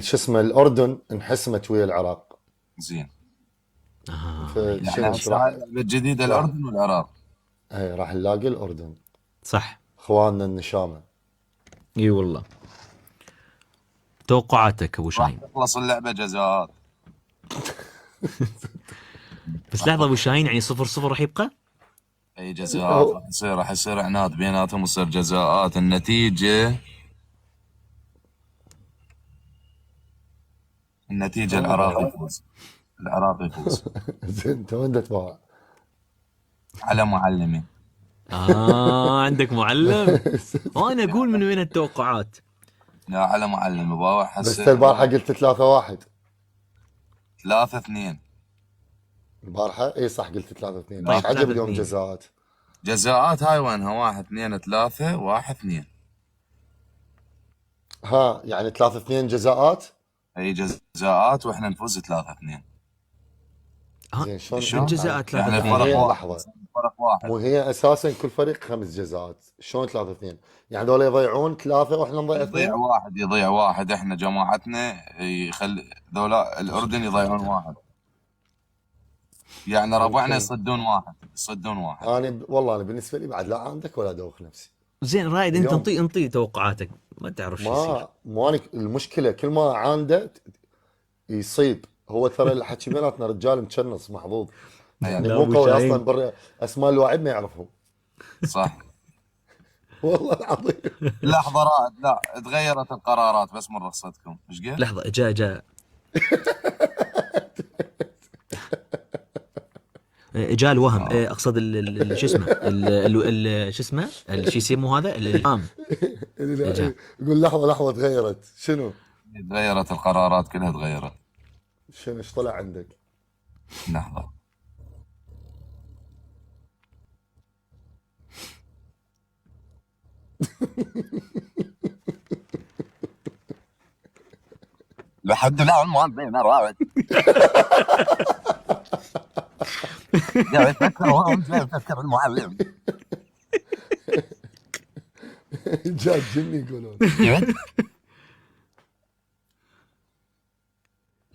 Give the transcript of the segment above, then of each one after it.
شو اسمه الأردن انحسمت ويا العراق. زين. فشنو يعني ايش هسه هاي راح؟ اللعبة الجديدة راح الأردن والعراق. راح نلاقي الأردن، صح. اخواننا النشامة. اي والله. توقعاتك ابو راح شاهين؟ تخلص اللعبة جزاءات. بس لحظه ابو شاهين، يعني 0-0 راح يبقى؟ اي جزاءات هو راح يصير عناد بيناتهم ويصير جزاءات. النتيجة العراق يفوز. العراق يفوز. زين انت وين تتوقع؟ على معلمي. عندك معلم. وانا اقول من وين التوقعات. لا على معلمي بابا بس حسيت البارحة قلت 3-1. 3-2 البارحة اي صح قلت 3-2. طيب ايش عجب 3-2. اليوم جزاءات؟ جزاءات. هاي وينها؟ 1-2-3 1-2. ها يعني 3-2 جزاءات. اي جزاءات واحنا نفوز 3-2. زين شلون شلون؟ بالجزاءات يعني 3-2 مو الفرق هي يعني. واحد. لحظة، الفرق واحد. مو هي اساسا كل فريق 5 جزاءات، شلون 3-2؟ يعني دول يضيعون 3 واحنا نضيع يضيع 2. واحد يضيع واحد. احنا جماعتنا يخلي ذولا الاردن يضيعون واحد. يعني ربعنا ممكن. يصدون واحد. والله انا بالنسبة لي بعد لا عندك ولا ادوخ نفسي زين رايد، انت اليوم. انطي توقعاتك، ما تعرف شو يصير. مو أنا المشكلة كل ما عنده يصيب. هو ترى الحكي بيناتنا رجال متشنص محظوظ، اي يعني لا مو ابو قوي اصلا شاهين. برا. اسماء اللاعب ما يعرفهم. صح. والله العظيم. لحظة رائد، لا تغيرت القرارات بس من رخصتكم. ايش قلت؟ لحظه، جاء جاء الوهم. اقصد شو اسمه شو اسمه شو يسموه هذا الالهام. جاء. يقول لحظة تغيرت شنو؟ تغيرت القرارات كلها تغيرت. شنو ايش طلع عندك؟ لحظة. لحد الآن ما عندنا رائد. قاعد يفكر وهم جاي يفكر المعلم. جاء الجن يقولون.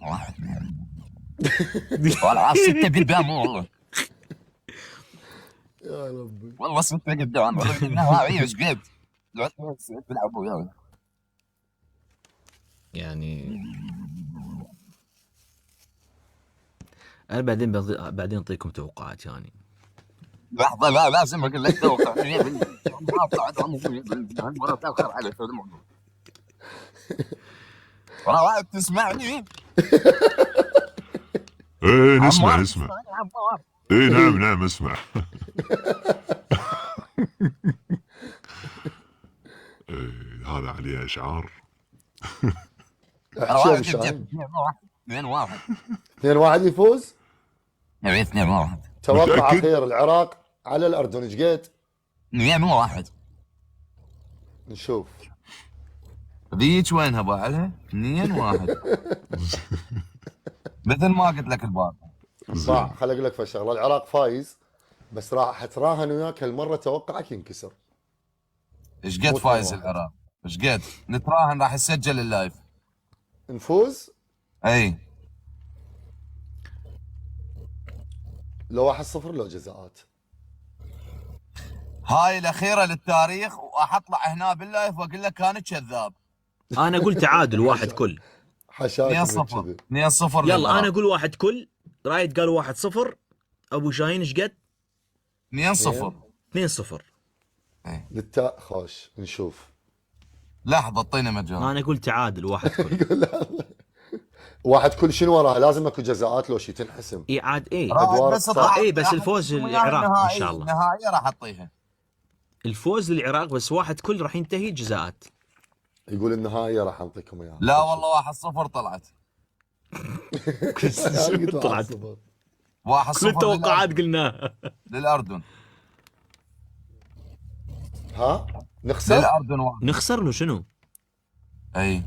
واحد والله 6 قدام والله. يا ربي. والله 6 قدام. هاي ايش قد؟ بيلعبوا يلا. يعني انا بعدين اعطيكم توقعات يعني. لحظة، لا لازم اقول لك توقع. مرة تاخر على في الموضوع. رائد تسمعني؟ ايه نسمع عمار نسمع. تسمعني يا عمار؟ ايه نعم نعم اسمع. إيه هذا عليه اشعار. احكي يا ابو رائد شاهين. 2-1. 2-1 يفوز. 2-1. توقع متأكد؟ اخير العراق على الاردن، ايش قد؟ 2-1. نشوف. ذيك وينها باعلها؟ 2-1. مثل ما قلت لك البارحة. صح، خل اقول لك فشغله، العراق فايز بس راح اتراهن وياك هالمره توقعك ينكسر. ايش مو قد فايز 2-1 العراق؟ ايش قد؟ نتراهن راح يسجل اللايف. نفوز. اي لو 1-0 لو جزاءات. هاي الاخيره للتاريخ، واحطلع هنا باللايف واقول لك كانت كذاب. انا اقول تعادل 1-1. حشاك 2-0. كذي. 2-0 يلا انا للعراق. اقول 1-1. رايد قال 1-0. ابو شاهين ايش قد؟ 2-0. 2-0. خوش نشوف. لحظه اعطيني مجال. انا اقول تعادل 1-1. يقول لا. واحد كل شنو وراه لازم اكو جزاءات لو شي تنحسم. اعاد ايه. رائد أدوار بس صح. ايه بس الفوز وياي للعراق ان شاء الله. النهائيه راح اعطيها. الفوز للعراق بس 1-1 راح ينتهي جزاءات. يقول النهائيه راح انطيكم اياها. لا والله 1-0 طلعت. طلعت 1-0. 1-0 كل التوقعات قلناها. للاردن. ها نخسر. للاردن 1. نخسر له شنو؟ اي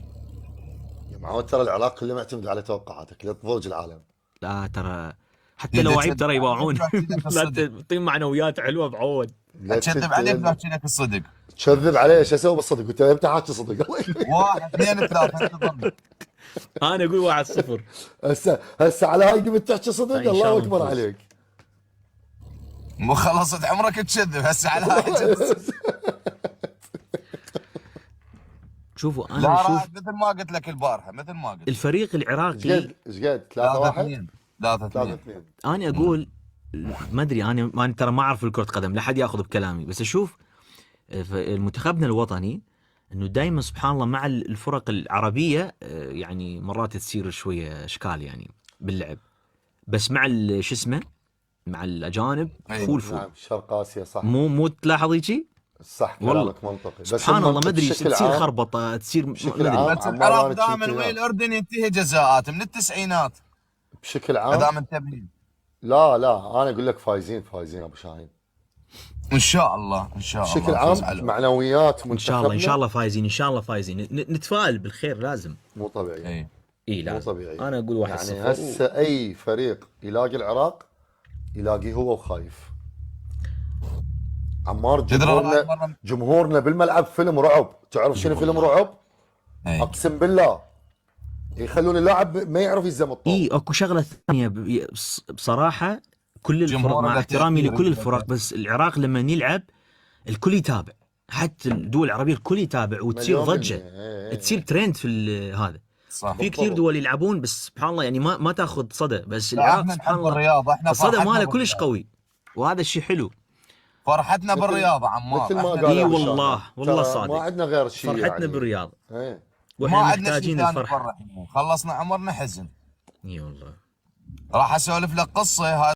يا معود ترى العراق كله معتمد على توقعاتك لتضوج العالم. لا ترى حتى لو إذا عيب ترى كذب يباعون. عليك بحكي لك لا الصدق. تعطيهم معنويات حلوه بعود. لا اكذب عليك بحكي لك الصدق. تكذب علي شو اسوي بالصدق؟ قلت له امتى حاكي صدق؟ 1 2 3 انتظرني. انا اقول 1-0. هسه على هاي قمت تحكي صدق. إن شاء الله الله اكبر نفوز. عليك. مو خلصت عمرك تكذب هسه على هاي جلس. شوفوا لا انا اشوف راح مثل ما قلت لك البارحه مثل ما قلت. الفريق العراقي. ايش قد 3-1 3-2. 3-2. انا اقول ما ادري، انا ترى ما اعرف الكرة قدم، لا حد ياخذ بكلامي، بس اشوف منتخبنا الوطني انه دائما سبحان الله مع الفرق العربيه يعني مرات تصير شويه اشكال يعني باللعب، بس مع شو اسمه مع الاجانب أي. فول فول. نعم شرق اسيا صح. مو تلاحظ هيجي صح والله. كلامك منطقي. بس سبحان الله ما ادري بشكل تصير عام- خربطه تصير بشكل ما عام ادري. بس عمار العراق أنا دائما تشوف ويا هناك. الاردن ينتهي جزاءات من التسعينات. بشكل اذا عام منتبهين. لا انا اقول لك فايزين ابو شاهين. ان شاء الله ان شاء الله. بشكل فوز عام على معنويات ان شاء الله ان شاء منتخبنا الله فايزين، ان شاء الله فايزين، نتفائل بالخير لازم. مو طبيعي. اي. اي مو لازم. طبيعي. انا اقول 1-0. يعني هسه اي فريق يلاقي العراق يلاقيه هو وخايف. عمار تدري هاي جمهورنا مرة- جمهورنا بالملعب فيلم رعب. تعرف شنو فيلم رعب؟ اي. اقسم بالله يخلون اللاعب ما يعرف يلزم الطوب. اي اكو شغله ثانيه بصراحه كل الفرق جمهور مع له احترامي تأثير لكل له الفرق، بس العراق لما يلعب الكل يتابع، حتى الدول العربيه الكل يتابع وتصير مليون ضجه، بالمية. تصير ترند في هذا. صح. في كثير دول يلعبون بس سبحان الله يعني ما تاخذ صدى، بس لا، العراق احنا سبحان نحب الله الرياضه. احنا الصدى فرحتنا ماله كلش بالرياضة. قوي، وهذا الشيء حلو. فرحتنا بالرياضه عمار. مثل ما إحنا قال إي أبو والله، شاهين. والله ترى صادق. ما عندنا غير شيء فرحتنا يعني. بالرياض ايه. ما واحنا عندنا محتاجين شيء ثاني الفرحه. نفرح. خلصنا عمرنا حزن. اي والله. راح اسولف لك قصه.